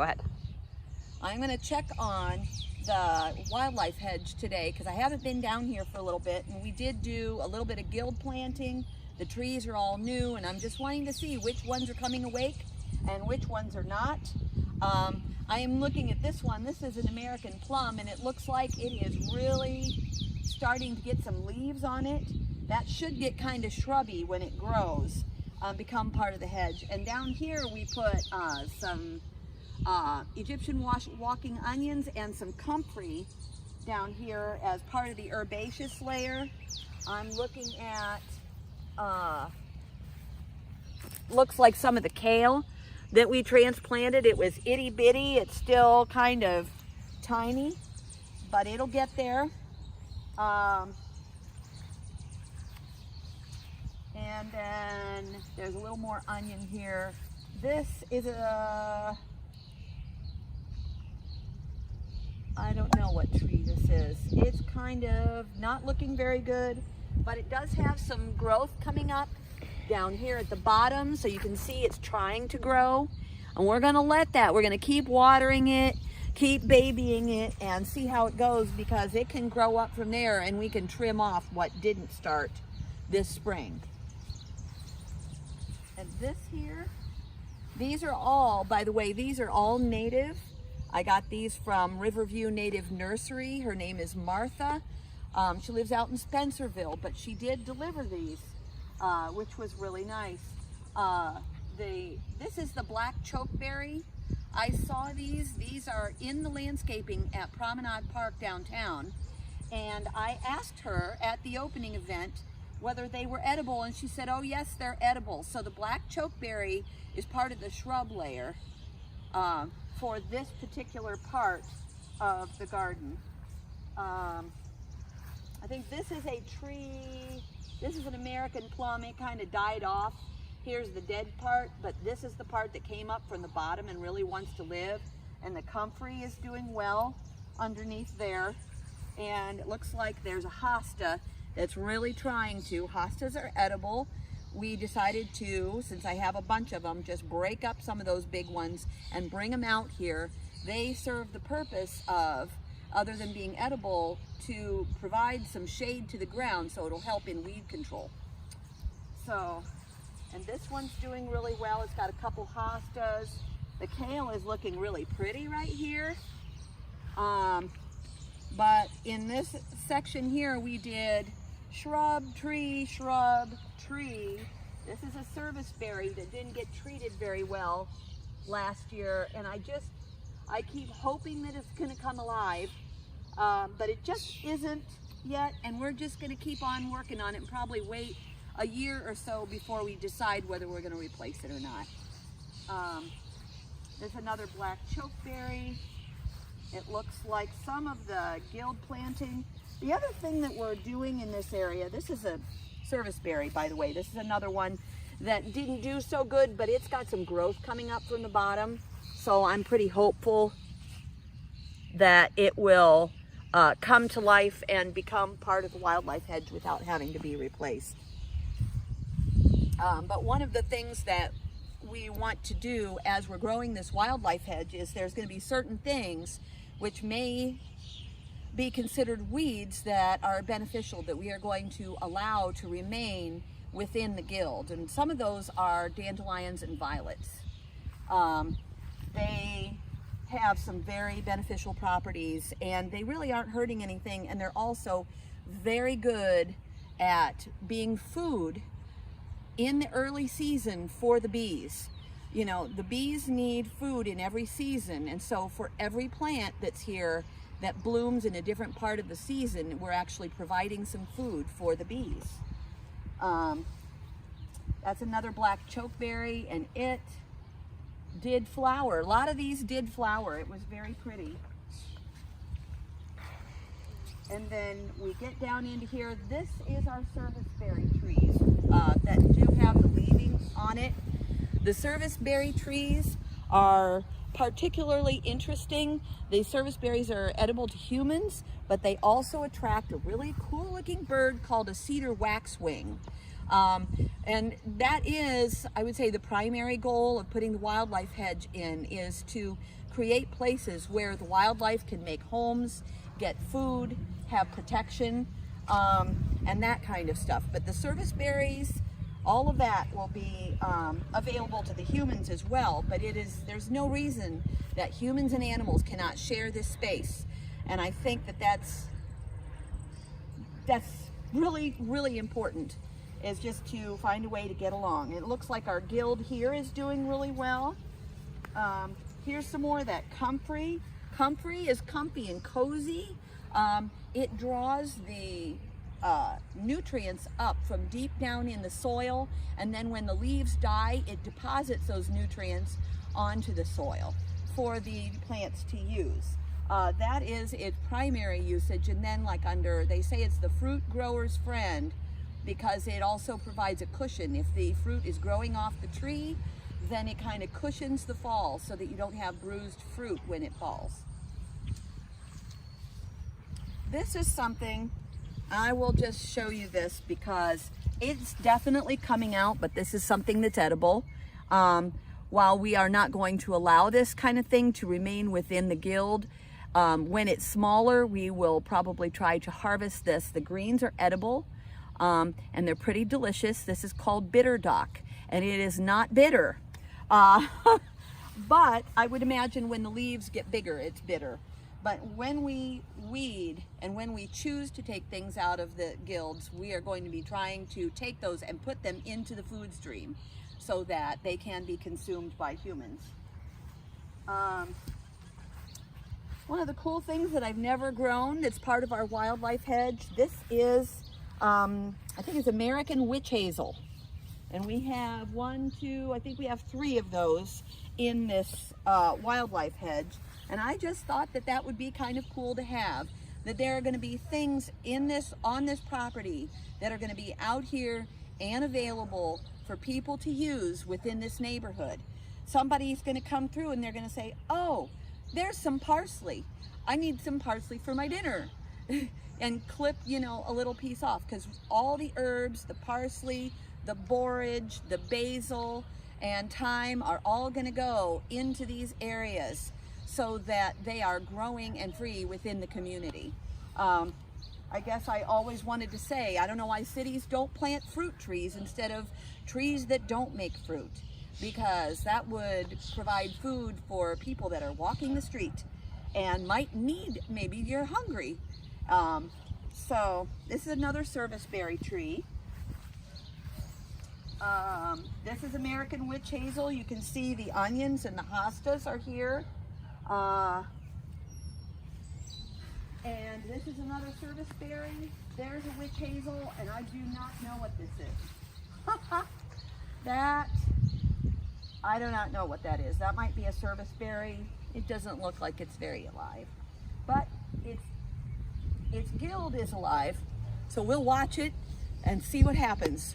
Go ahead. I'm going to check on the wildlife hedge today because I haven't been down here for a little bit, and we did do a little bit of guild planting. The trees are all new, and I'm just wanting to see which ones are coming awake and which ones are not. I am looking at this one. This is an American plum, and it looks like it is really starting to get some leaves on it. That should get kind of shrubby when it grows, become part of the hedge. And down here we put some Egyptian walking onions and some comfrey down here as part of the herbaceous layer. I'm looking at, looks like some of the kale that we transplanted. It was itty bitty. It's still kind of tiny, but it'll get there. And then there's a little more onion here. This is a, I don't know what tree this is. It's kind of not looking very good, but it does have some growth coming up down here at the bottom, so you can see it's trying to grow. And we're gonna let that, we're gonna keep watering it, keep babying it, and see how it goes, because it can grow up from there and we can trim off what didn't start this spring. And this here, these are all, by the way, these are all native. I got these from Riverview Native Nursery. Her name is Martha. She lives out in Spencerville, but she did deliver these, which was really nice. This is the black chokeberry. I saw these. These are in the landscaping at Promenade Park downtown, and I asked her at the opening event whether they were edible, and she said, oh yes, they're edible. So the black chokeberry is part of the shrub layer for this particular part of the garden. I think this is a tree, this is an American plum. It kind of died off. Here's the dead part, but this is the part that came up from the bottom and really wants to live. And the comfrey is doing well underneath there. And it looks like there's a hosta that's really trying to. Hostas are edible. We decided to, since I have a bunch of them, just break up some of those big ones and bring them out here. They serve the purpose of, other than being edible, to provide some shade to the ground, so it'll help in weed control. So, and this one's doing really well. It's got a couple hostas. The kale is looking really pretty right here. But in this section here, we did shrub tree. This is a service berry that didn't get treated very well last year, and I keep hoping that it's gonna come alive, but it just isn't yet, and we're just gonna keep on working on it and probably wait a year or so before we decide whether we're gonna replace it or not. There's another black chokeberry. It looks like some of the guild planting. The other thing that we're doing in this area, this is a service berry, by the way. This is another one that didn't do so good, but it's got some growth coming up from the bottom. So I'm pretty hopeful that it will come to life and become part of the wildlife hedge without having to be replaced. But one of the things that we want to do as we're growing this wildlife hedge is there's going to be certain things which may be considered weeds that are beneficial, that we are going to allow to remain within the guild. And some of those are dandelions and violets. They have some very beneficial properties, and they really aren't hurting anything, and they're also very good at being food in the early season for the bees. You know, the bees need food in every season, and so for every plant that's here that blooms in a different part of the season, we're actually providing some food for the bees. That's another black chokeberry, and it did flower. A lot of these did flower. It was very pretty. And then we get down into here. This is our service berry trees that do have the leavings on it. The service berry trees are particularly interesting. The service berries are edible to humans, but they also attract a really cool looking bird called a cedar waxwing. And that is, I would say, the primary goal of putting the wildlife hedge in, is to create places where the wildlife can make homes, get food, have protection, and that kind of stuff. But the service berries, all of that will be available to the humans as well. But there's no reason that humans and animals cannot share this space. And I think that that's really, really important, is just to find a way to get along. It looks like our guild here is doing really well. Here's some more of that comfrey. Comfrey is comfy and cozy. It draws the nutrients up from deep down in the soil, and then when the leaves die, it deposits those nutrients onto the soil for the plants to use. That is its primary usage. And then, like, they say it's the fruit grower's friend, because it also provides a cushion. If the fruit is growing off the tree, then it kind of cushions the fall so that you don't have bruised fruit when it falls. This is something, I will just show you this because it's definitely coming out, but this is something that's edible. While we are not going to allow this kind of thing to remain within the guild, when it's smaller, we will probably try to harvest this. The greens are edible, and they're pretty delicious. This is called bitter dock, and it is not bitter. But I would imagine when the leaves get bigger, it's bitter. But when we weed and when we choose to take things out of the guilds, we are going to be trying to take those and put them into the food stream so that they can be consumed by humans. One of the cool things that I've never grown that's part of our wildlife hedge, this is, I think it's American witch hazel. And we have I think we have 3 of those in this wildlife hedge. And I just thought that that would be kind of cool to have, that there are going to be things on this property that are going to be out here and available for people to use within this neighborhood. Somebody's going to come through and they're going to say, oh, there's some parsley. I need some parsley for my dinner. And clip, a little piece off, because all the herbs, the parsley, the borage, the basil, and thyme are all going to go into these areas so that they are growing and free within the community. I guess I always wanted to say, I don't know why cities don't plant fruit trees instead of trees that don't make fruit, because that would provide food for people that are walking the street and might need, maybe you're hungry. So this is another service berry tree. This is American witch hazel. You can see the onions and the hostas are here. And this is another service berry. There's a witch hazel, and I do not know what this is. I do not know what that is. That might be a service berry. It doesn't look like it's very alive, but its guild is alive. So we'll watch it and see what happens.